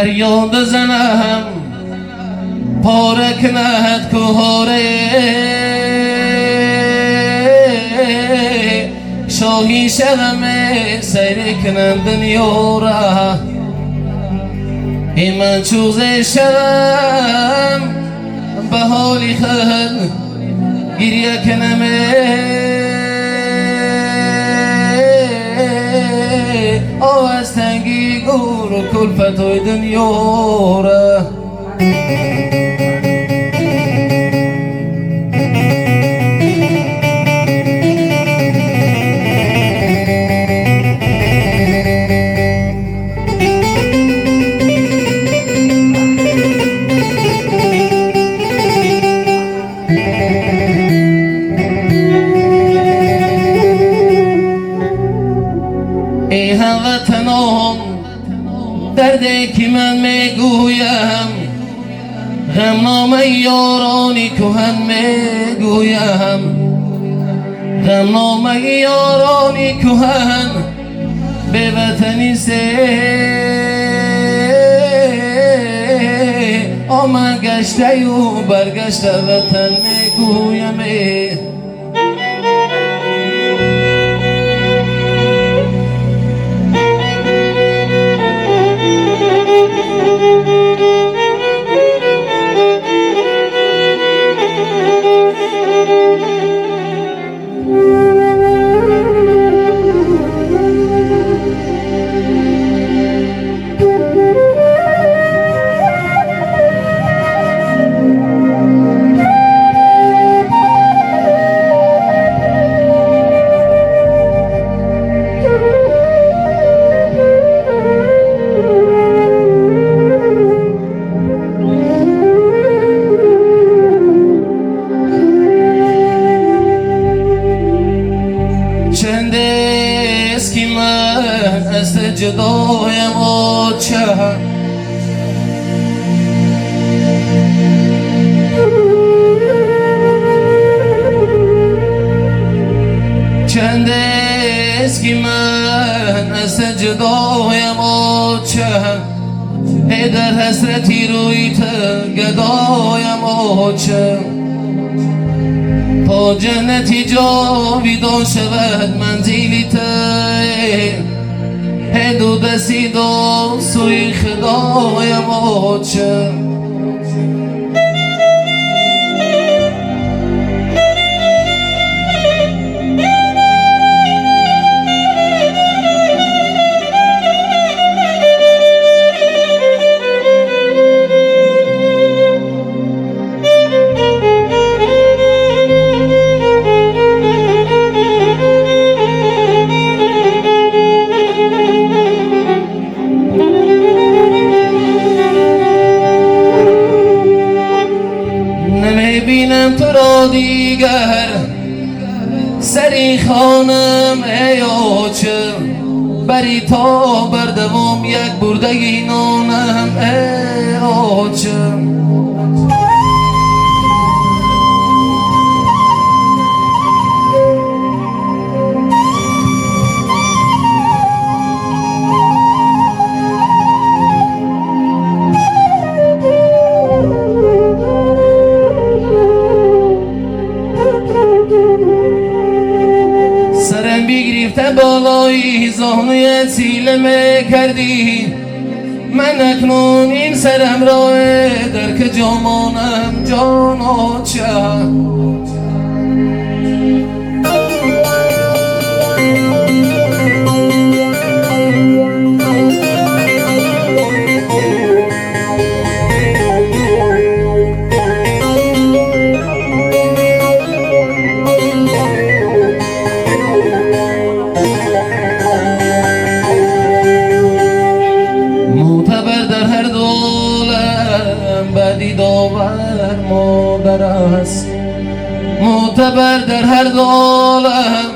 فریاد زنم پاره کند کوهاره شاهی شدم سیر کنم دنیا را من چوزه شدم به حالی خود گریه کنم از تنگی گور و کلفت های دنیا را ای هموطنان دردی که من میگویم غمنامه یارانی کهن میگویم غمنامه یارانی کهن به وطنی سه آمد گشته و برگشته وطن میگویم چند است که من از جدایم و چند است که من از جدایم و ای در حسرتی روی تو گدایم و تا جنتی جاویدان شود منزلی ته دو دستی دو سوی خدایم نمیبینم تو را دیگر سری خانم ای آچه بری تا بردوام یک بردگی نانم ای آچه سرم بگریفته بالای زانوی سیله می کردی من اکنون این سرم را در که جامانم جانا چه بدی داور مادر است معتبر در هر دو عالم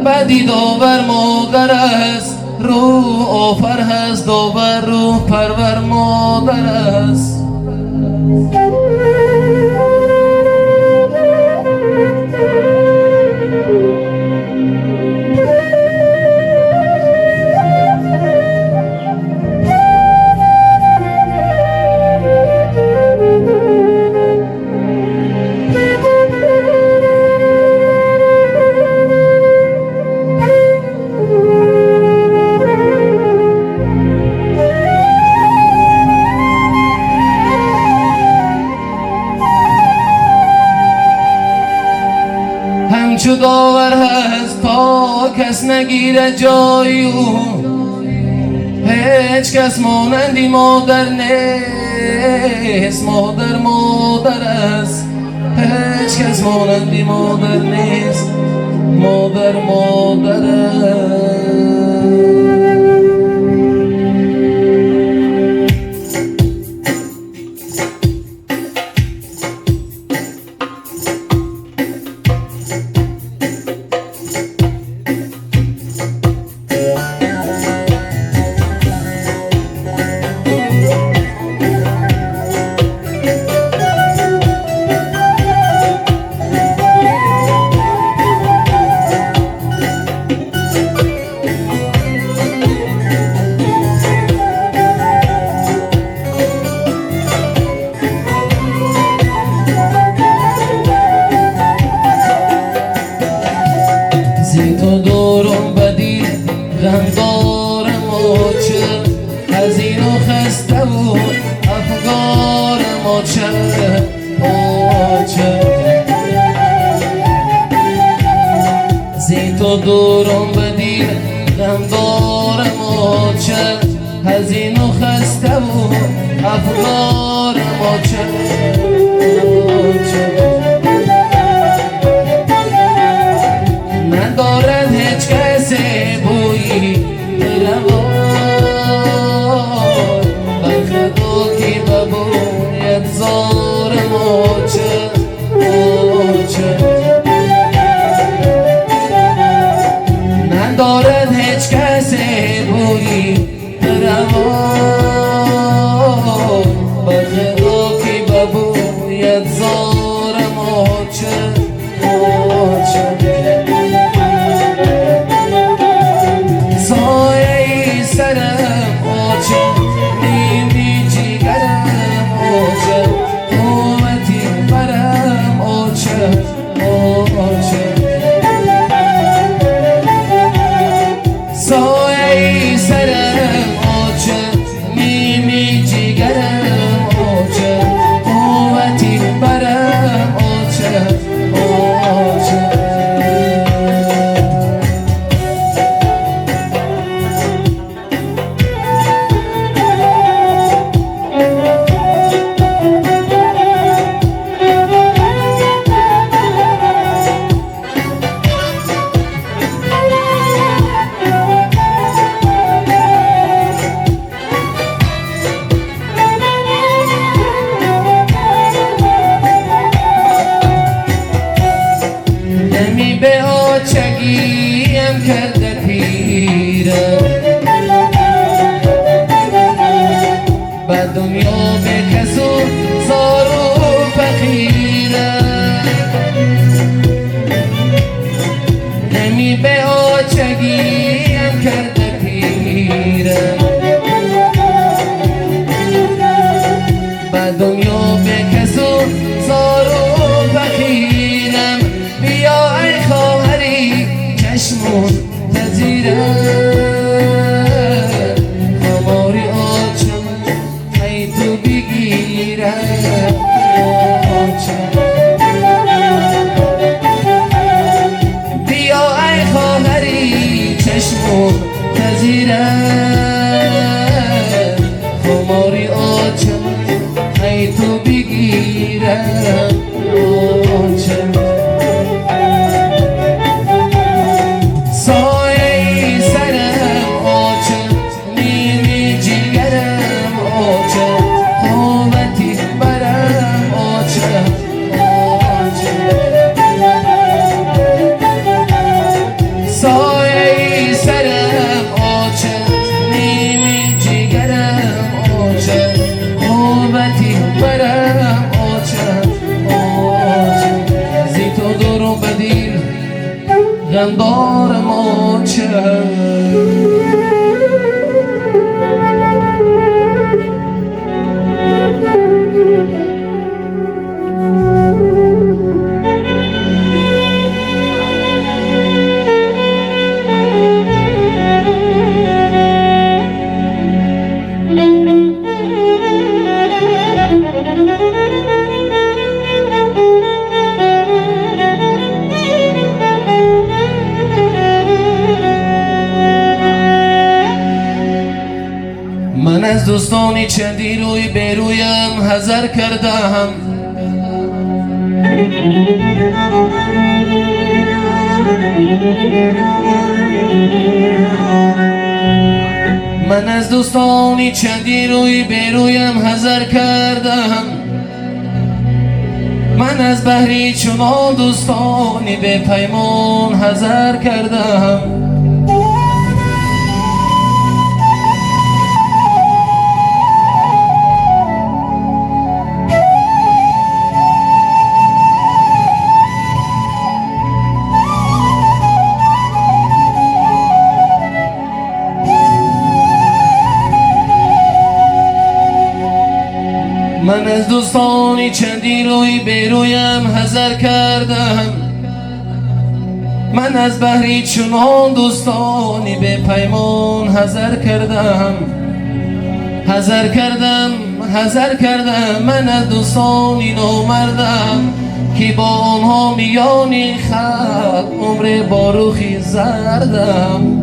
بدی داور مادر است روح آفر هست داور روح پرور مادر است خداور هست تا کس نگیره جای او، هیچ کس مانندی مادر نیست، مادر مادر است، هیچ کس مانندی مادر نیست، مادر مادر است. غم دارم و چه حزین و خسته و افگارم و چه زی تو دورم بدین غم دارم و چه حزین و خسته و افگارم و چه ندارد هیچ کسی بوی روان بخدا کی ببوید زارم و چه ندارد هیچ کسی بوی روان بخدا کی ببوید زارم و چه سایه سرم آچه نیمی جیگرم آچه قوتی برم آچه به آچگیم کرده پیره به دنیا به کسو زار و فقیره نمی به آچگیم کرده پیره به دنیا به کسو زار و فقیرم بیا ای خواهری چشمون تزیره خماری آچم ای تو بگیره بیا ای خواهری چشمون تزیره خماری آچم ای تو بگیره غم دارم و چه از دوستانی چندی روی برویم حذر کردم. من از دوستانی چندی روی برویم حذر کردم. من از بحری چنان دوستانی به پیمان حذر کردم. من از دوستانی چندی روی برویم حذر کردم. من از بحری چنان دوستانی به پیمان حذر کردم. حذر کردم من از دوستانی نامردم که با آنها میان خلق عمر باروخی زردم.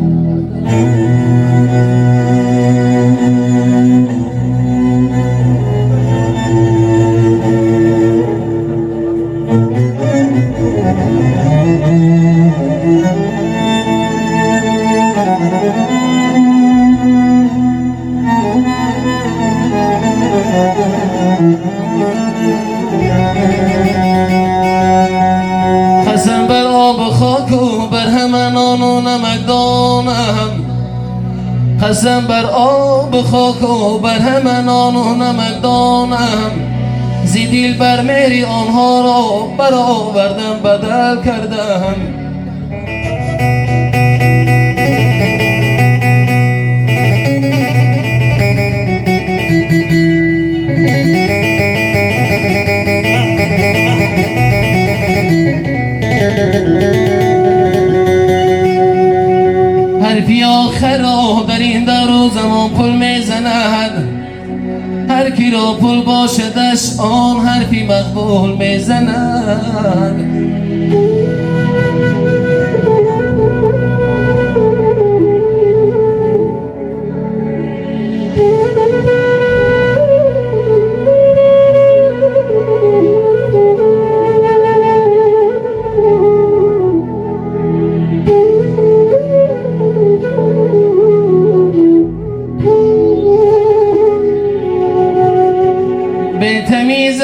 قسم بر آب و خاک و بر همه نان و نمکدانم. قسم بر آب و خاک و بر همه نان و نمکدانم. زی دل بر مهری آنها را برآوردم بدل کردم. حرفی آخر را در این در و زمان پل میزند. هر کی را پل باشدش آن حرفی مقبول میزند. به تمیز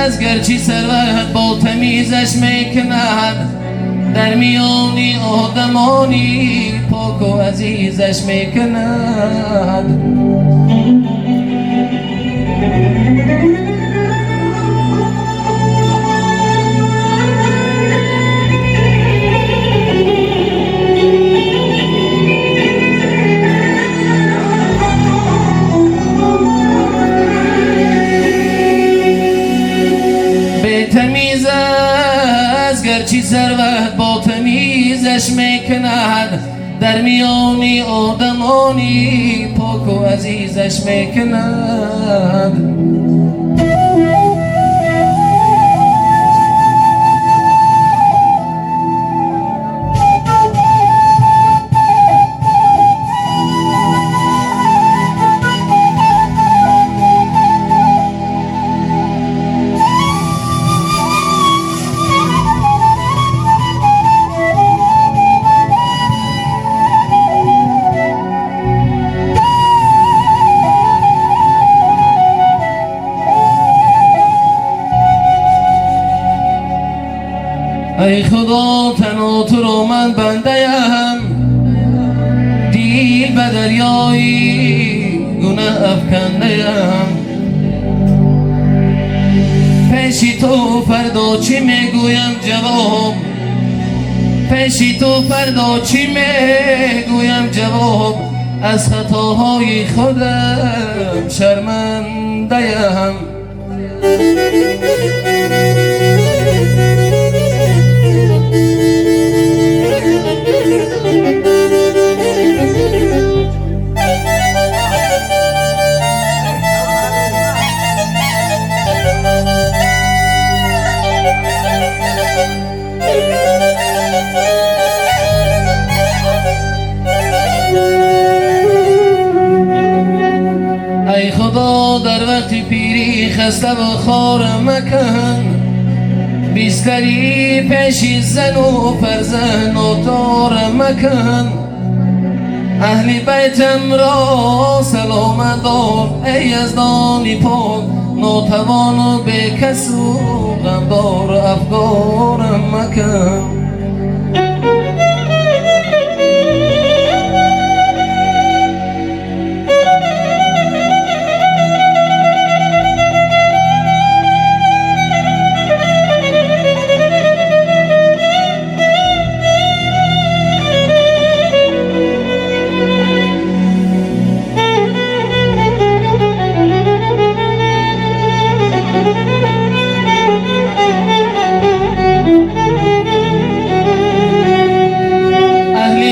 از گرچی ثروت با تمیزش میکند. در میانی آدمانی پاک و عزیزش میکند. تمیز از گرچی ثروت با تمیزش میکند. در میانی آدمانی پاک و عزیزش میکند. ای خدا تنها تو رو من بنده ام. دیل به دریایی گناه افکنده ام. پیشی تو فردا چی میگویم جواب. پیشی تو فردا چی میگویم جواب. از خطاهای خودم شرمنده ام. وقتی پیری خسته و خار مکن، بیستری پیشی زن و فرزن و تار مکن. اهلی بیتم را سلام دار ای یزدانی پاک، ناتوان و به کس و غمدار افگار مکن.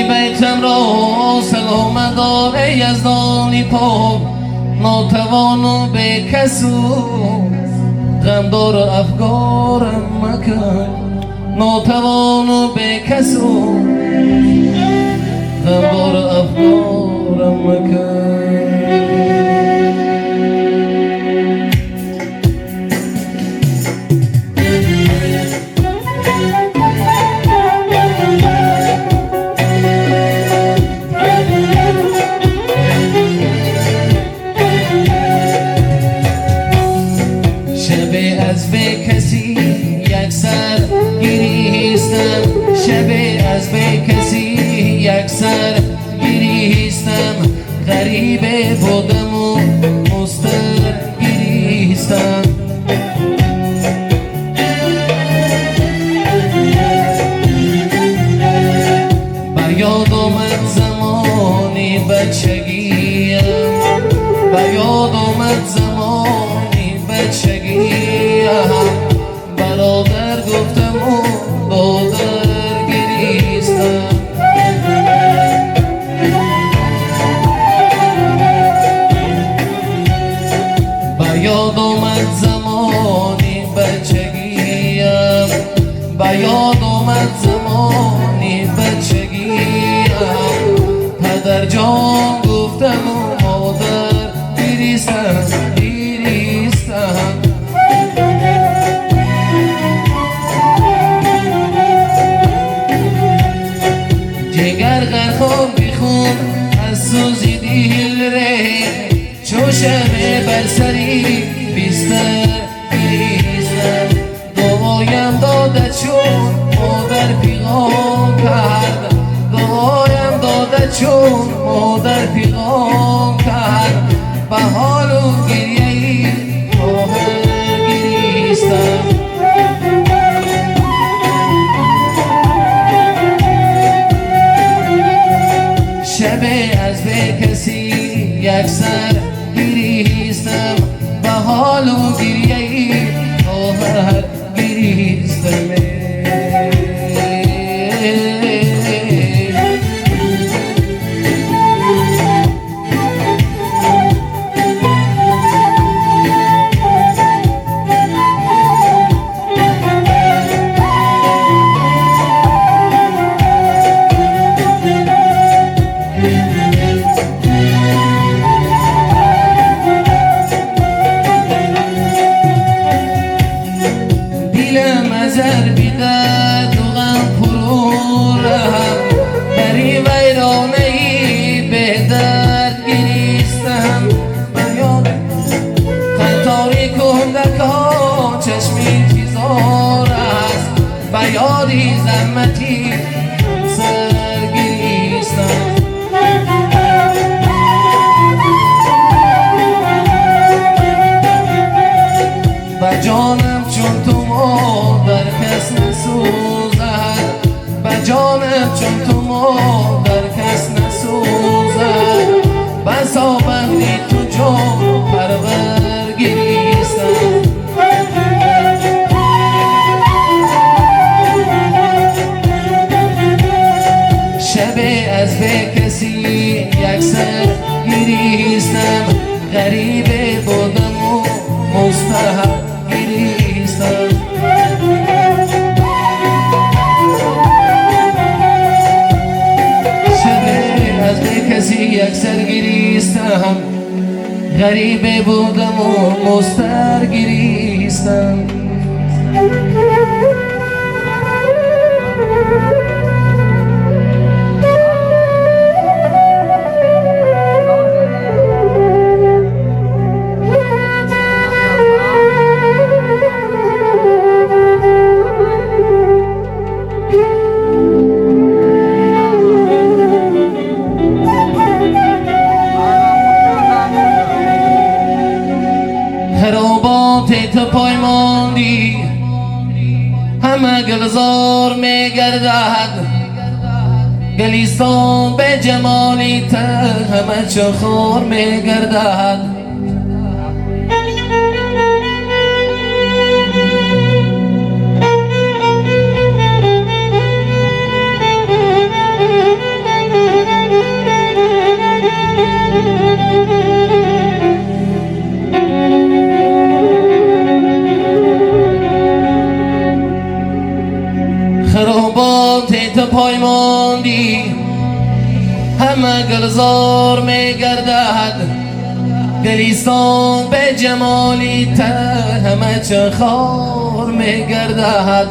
بیتم را سلام دار ای یزدانی پاک، ناتوان و به کس و غمدار افگارم مکن. ناتوان و به کس و غمدار افگارم مکن. از به کسی یک سر گریستم، شب از به کسی یک سر گریستم. غریب بودم و مستگریستم. بر یاد آمد زمانی بچگیم، بر یاد آمد زمانی بچگیم. برادر گفتم و دادر گریستم. بر یاد آمد زمانی بچگیم، بر یاد آمد زمانی بچگیم. پدر جان گفتم و مادر گریستم گریستم. جگر غرخان بیخون از سوزی دیل ره، چو شمع بر سری بیستر گریستم. دعایم داده چون مادر پیغام کرد، دعایم داده چون مادر پیغام کرد. به حال و گریه‌ای آهر گریستم. شب از به کسی یک سر گریستم، به حال و گریه‌ای آهر گریستم. دلم ازر بیدد و غم فرو رهم، بری ویرانه‌ای به درد گریستم. من یاد خطاری کندکان چشمی تیزار است، به یادی زحمتی سر گریستم. به جانم چون تو مادر کس نسوزد، به جانم چون تو مادر کس نسوزد. بسا بندی تو جان پرور گریستم. شب از به کسی یک سر گریستم. غریب بودم و مستحب گریستم. شب از به کسی یک سر گریستم. غریبه بودم و مسترگریستم. خرابات تو پای ماندی، همه گلزار می گردد، گلیستان به جمالی ته همه چخور می گردد. خرابات تو پای ماندی، همه گلزار می گردد، گلیستان به جمالی ته همه چخار می گردد.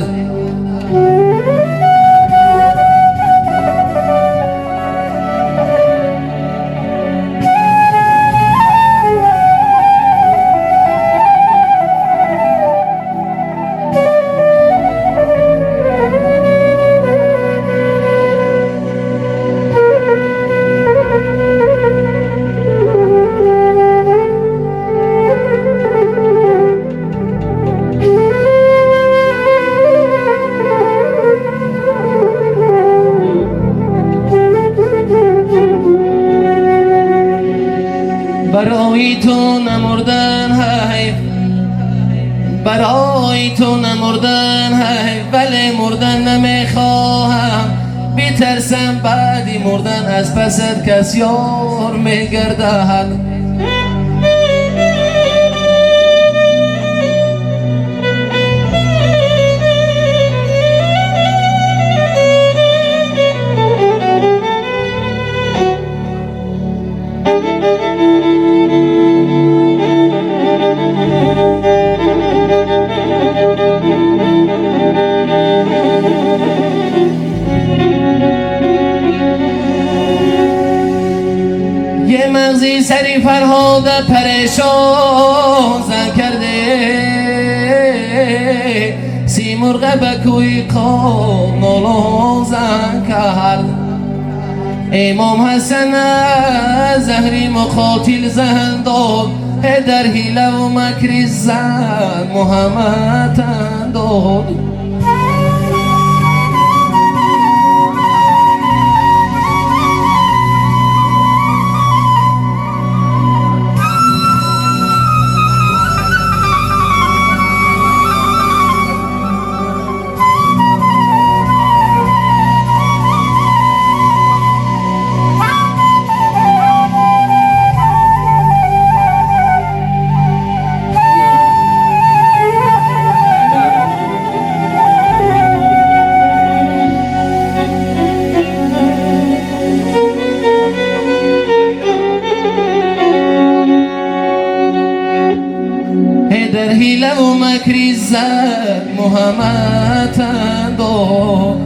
برای تو نمردن حیف، برای تو نمردن حیف، ولی مردن نمیخواهم، بیترسم بعدی مردن از پست کس یار میگردد. یه مغزی سری فرهاد پریشان زن کرده، سیمرغ بکوی قام نالان زن کرد. امام حسن زهری مقاتل زن داد، در حیله و مکر زن محمد داد. در حیله و مکر زد محمد داد.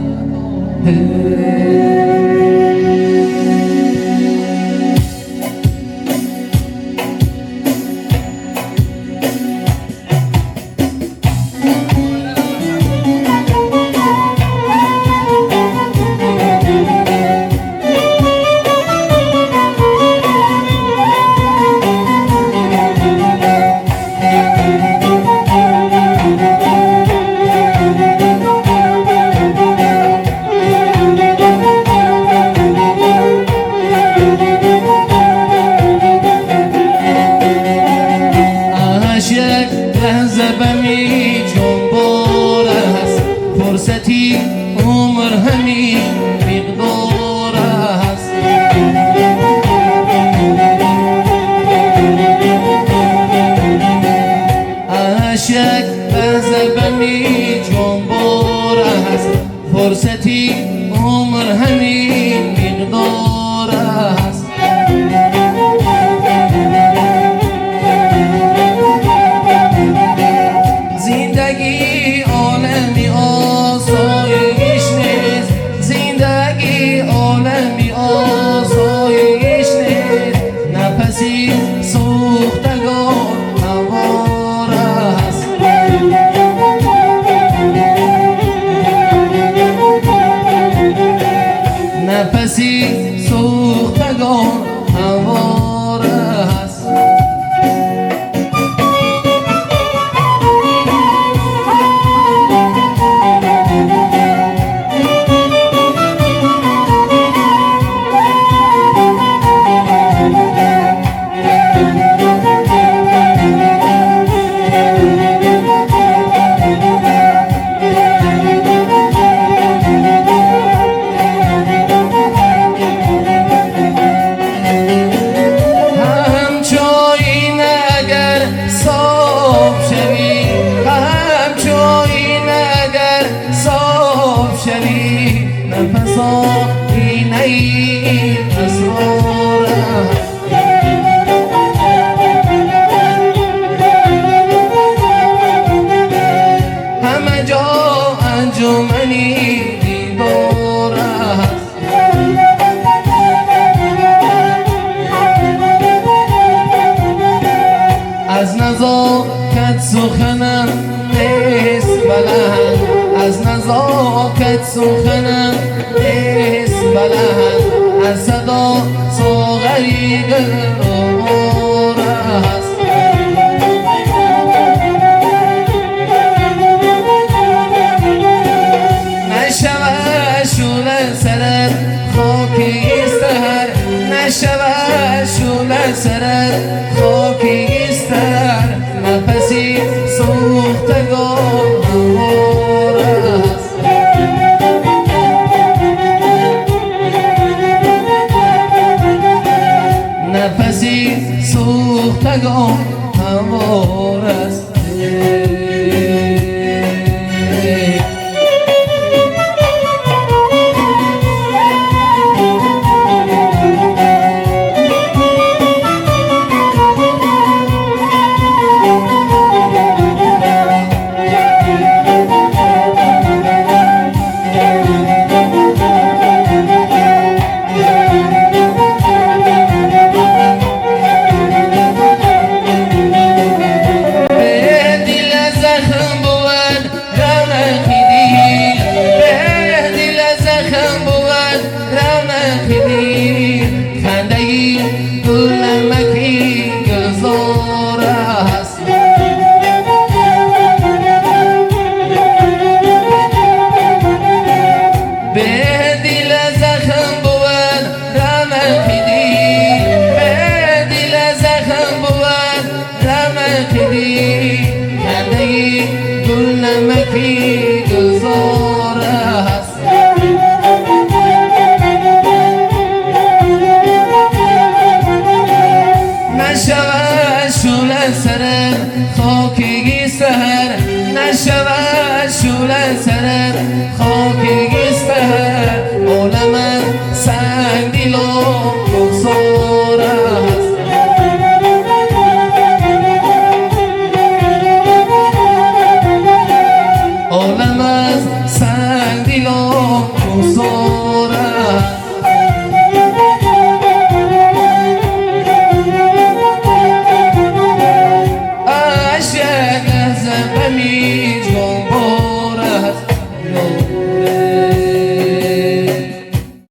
نزاکت سخنم نیست بلند از صدا ساغری دلار است نشود شعله سرت خاکیستر نشود شعله سرت خاکیستر نفسی سوختگان هموار است نفسی سوختگان هموار است خندگی گل